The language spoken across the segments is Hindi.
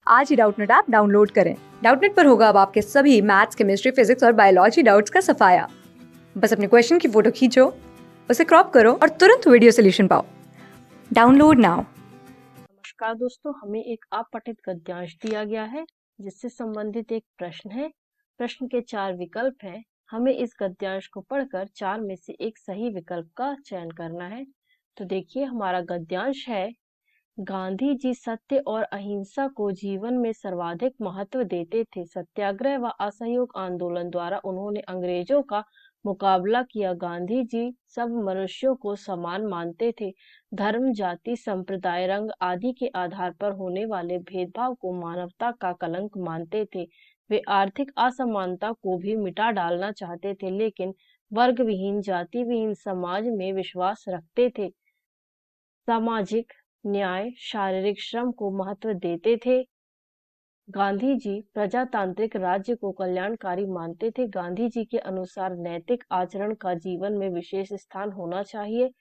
आज ही डाउटनेट ऐप डाउनलोड करें। डाउटनेट पर होगा अब आपके सभी मैथ्स, केमिस्ट्री, फिजिक्स और बायोलॉजी डाउट्स का सफाया। बस अपने क्वेश्चन की फोटो खींचो, उसे क्रॉप करो और तुरंत वीडियो सोल्यूशन पाओ। Download now. नमस्कार दोस्तों, हमें एक अपठित गद्यांश दिया गया है जिससे संबंधित एक प्रश्न है। प्रश्न के 4 विकल्प हैं। हमें इस गद्यांश को पढ़कर 4 में से एक सही विकल्प का चयन करना है। तो देखिए, हमारा गद्यांश है, गांधी जी सत्य और अहिंसा को जीवन में सर्वाधिक महत्व देते थे। सत्याग्रह व असहयोग आंदोलन द्वारा उन्होंने अंग्रेजों का मुकाबला किया। गांधी जी सब मनुष्यों को समान मानते थे। धर्म, जाति, संप्रदाय, रंग आदि के आधार पर होने वाले भेदभाव को मानवता का कलंक मानते थे। वे आर्थिक असमानता को भी मिटा डालना चाहते थे, लेकिन वर्ग विहीन, जाति विहीन समाज में विश्वास रखते थे। सामाजिक न्याय, शारीरिक श्रम को महत्व देते थे। गांधी जी प्रजातांत्रिक राज्य को कल्याणकारी मानते थे। गांधी जी के अनुसार नैतिक आचरण का जीवन में विशेष स्थान होना चाहिए।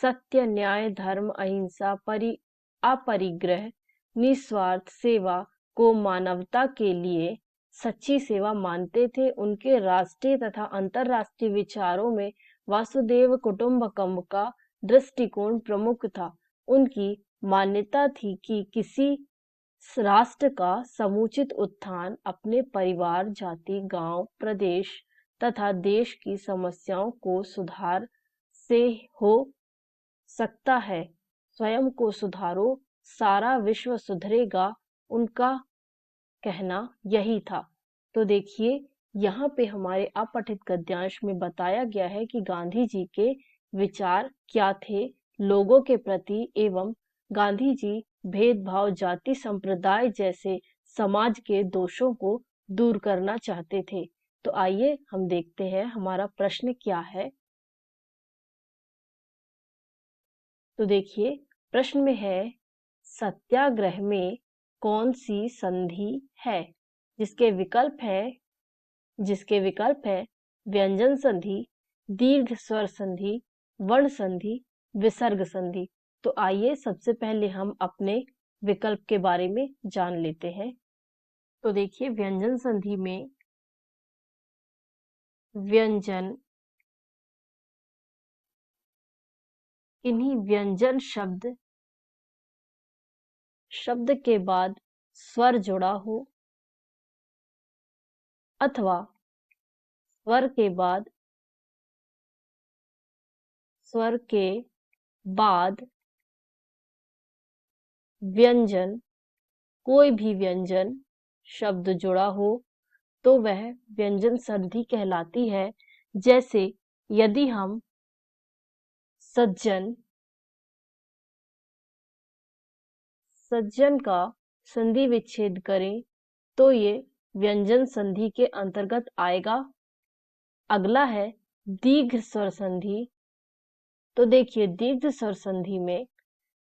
सत्य, न्याय, धर्म, अहिंसा, अपरिग्रह, निस्वार्थ सेवा को मानवता के लिए सच्ची सेवा मानते थे। उनके राष्ट्रीय तथा अंतर्राष्ट्रीय विचारों में वासुदेव कुटुंबकम का दृष्टिकोण प्रमुख था। उनकी मान्यता थी कि किसी राष्ट्र का समुचित उत्थान अपने परिवार, जाति, गांव, प्रदेश तथा देश की समस्याओं को सुधार से हो सकता है। स्वयं को सुधारो, सारा विश्व सुधरेगा, उनका कहना यही था। तो देखिए, यहाँ पे हमारे अपठित गद्यांश में बताया गया है कि गांधी जी के विचार क्या थे लोगों के प्रति, एवं गांधी जी भेदभाव, जाति, संप्रदाय जैसे समाज के दोषों को दूर करना चाहते थे। तो आइए हम देखते हैं हमारा प्रश्न क्या है। तो देखिए, प्रश्न में है, सत्याग्रह में कौन सी संधि है? जिसके विकल्प है व्यंजन संधि, दीर्घ स्वर संधि, वर्ण संधि, विसर्ग संधि। तो आइए सबसे पहले हम अपने विकल्प के बारे में जान लेते हैं। तो देखिए, व्यंजन संधि में व्यंजन, इन्हीं व्यंजन शब्द के बाद स्वर जुड़ा हो, अथवा स्वर के बाद व्यंजन, कोई भी व्यंजन शब्द जुड़ा हो तो वह व्यंजन संधि कहलाती है। जैसे यदि हम सज्जन का संधि विच्छेद करें तो ये व्यंजन संधि के अंतर्गत आएगा। अगला है दीर्घ स्वर संधि। तो देखिए, दीर्घ स्वर संधि में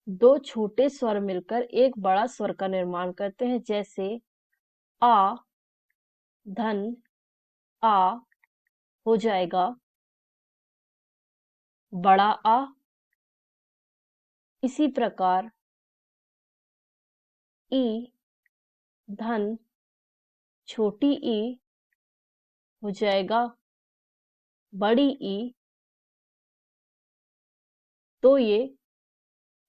दो छोटे स्वर मिलकर एक बड़ा स्वर का निर्माण करते हैं। जैसे आ, धन, आ हो जाएगा बड़ा आ। इसी प्रकार ई, धन, छोटी ई हो जाएगा बड़ी ई। तो ये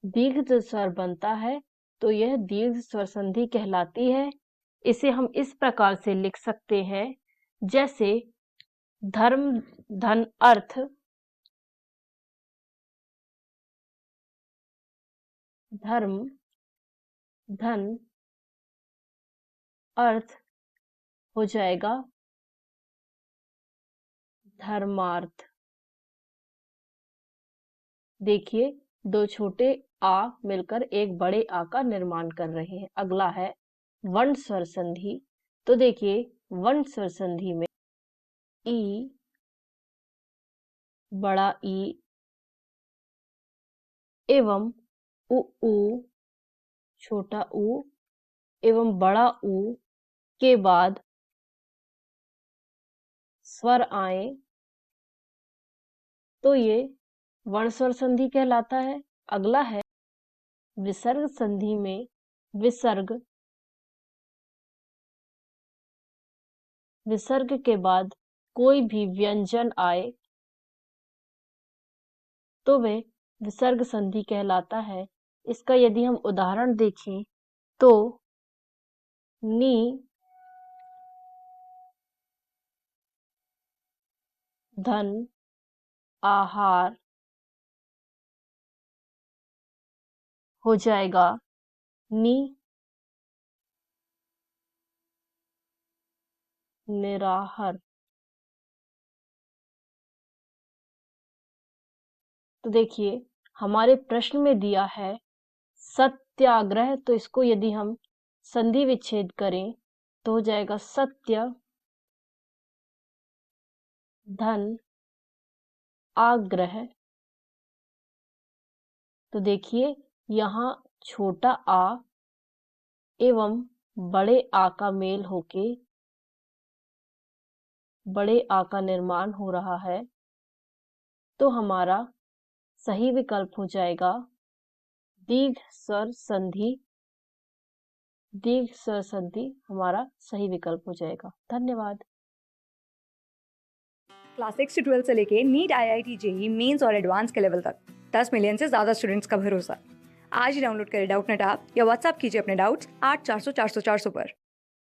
दीर्घ स्वर बनता है, तो यह दीर्घ स्वर संधि कहलाती है। इसे हम इस प्रकार से लिख सकते हैं, जैसे धर्म, धन, अर्थ, धर्म, धन, अर्थ हो जाएगा धर्मार्थ। देखिए, दो छोटे आ मिलकर एक बड़े आ का निर्माण कर रहे हैं। अगला है वर्ण स्वर संधि। तो देखिए, वर्ण स्वर संधि में ई, बड़ा ई एवं उ, छोटा ऊ एवं बड़ा ऊ के बाद स्वर आए तो ये वर्ण स्वर संधि कहलाता है। अगला है विसर्ग संधि में विसर्ग विसर्ग के बाद कोई भी व्यंजन आए तो वे विसर्ग संधि कहलाता है। इसका यदि हम उदाहरण देखें तो नी, धन, आहार हो जाएगा नी, निराहार। तो देखिए हमारे प्रश्न में दिया है सत्याग्रह, तो इसको यदि हम संधि विच्छेद करें तो हो जाएगा सत्य, धन, आग्रह। तो देखिए यहाँ छोटा आ एवं बड़े आ का मेल होके बड़े आ का निर्माण हो रहा है, तो हमारा सही विकल्प हो जाएगा दीर्घ स्वर संधि। दीर्घ स्वर संधि हमारा सही विकल्प हो जाएगा। धन्यवाद। क्लास 6 से 12 से लेके नीट, IIT, जेईई मेंस और एडवांस के लेवल तक 10 मिलियन से ज़्यादा स्टूडेंट्स का भरोसा। आज ही डाउनलोड करें डाउटनेट ऐप या व्हाट्सएप कीजिए अपने डाउट्स 8400 400 400 पर।